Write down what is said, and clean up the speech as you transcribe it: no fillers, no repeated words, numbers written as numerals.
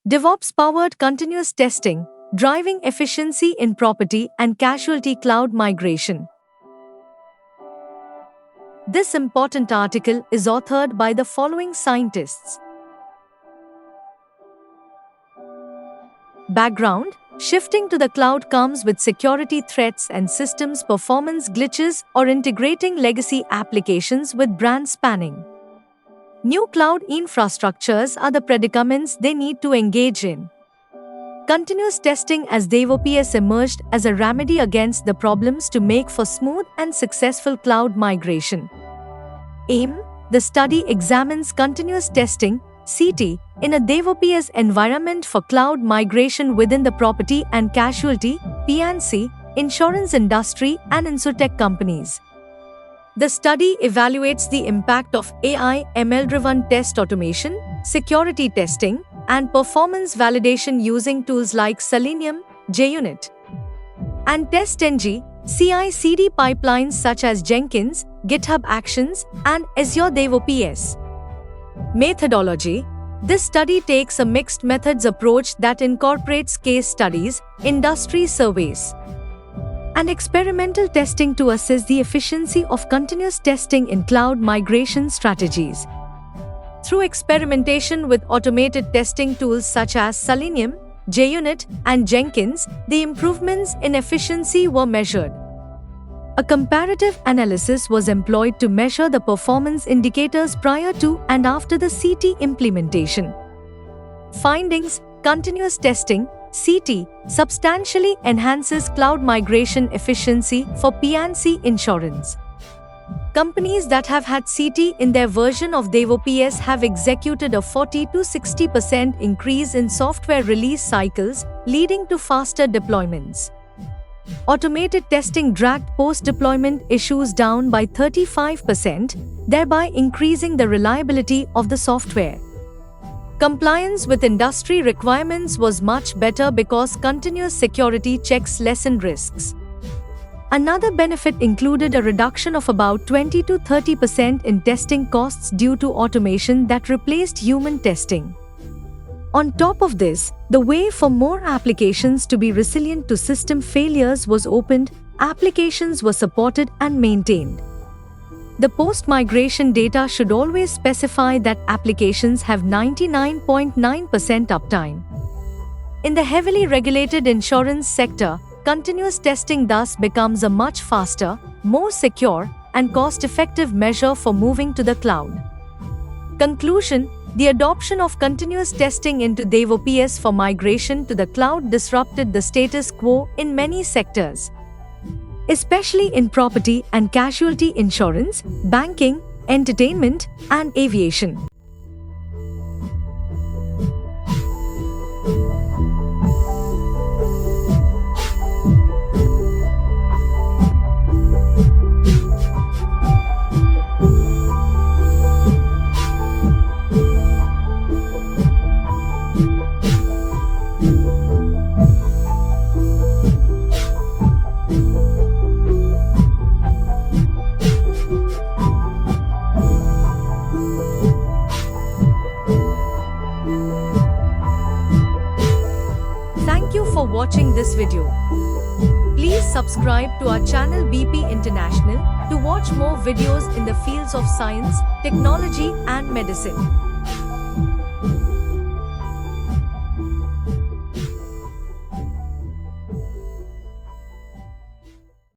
DevOps-powered continuous testing, driving efficiency in property and casualty cloud migration. This important article is authored by the following scientists. Background: shifting to the cloud comes with security threats and systems performance glitches or integrating legacy applications with brand spanning. New cloud infrastructures are the predicaments they need to engage in. Continuous testing as DevOps emerged as a remedy against the problems to make for smooth and successful cloud migration. AIM, the study examines continuous testing, CT, in a DevOps environment for cloud migration within the property and casualty, P&C, insurance industry and insurtech companies. The study evaluates the impact of AI, ML-driven test automation, security testing, and performance validation using tools like Selenium, JUnit, and TestNG, CI/CD pipelines such as Jenkins, GitHub Actions, and Azure DevOps. Methodology: this study takes a mixed methods approach that incorporates case studies, industry surveys, and experimental testing to assess the efficiency of continuous testing in cloud migration strategies. Through experimentation with automated testing tools such as Selenium, JUnit, and Jenkins, the improvements in efficiency were measured. A comparative analysis was employed to measure the performance indicators prior to and after the CT implementation. Findings: continuous testing, CT, substantially enhances cloud migration efficiency for P&C insurance. Companies that have had CT in their version of DevOps have executed a 40 to 60% increase in software release cycles, leading to faster deployments. Automated testing dragged post-deployment issues down by 35%, thereby increasing the reliability of the software. Compliance with industry requirements was much better because continuous security checks lessened risks. Another benefit included a reduction of about 20 to 30% in testing costs due to automation that replaced human testing. On top of this, the way for more applications to be resilient to system failures was opened, applications were supported and maintained. The post-migration data should always specify that applications have 99.9% uptime. In the heavily regulated insurance sector, continuous testing thus becomes a much faster, more secure, and cost-effective measure for moving to the cloud. Conclusion: the adoption of continuous testing into DevOps for migration to the cloud disrupted the status quo in many sectors, especially in property and casualty insurance, banking, entertainment, and aviation. Thank you for watching this video. Please subscribe to our channel BP International to watch more videos in the fields of science, technology, and medicine.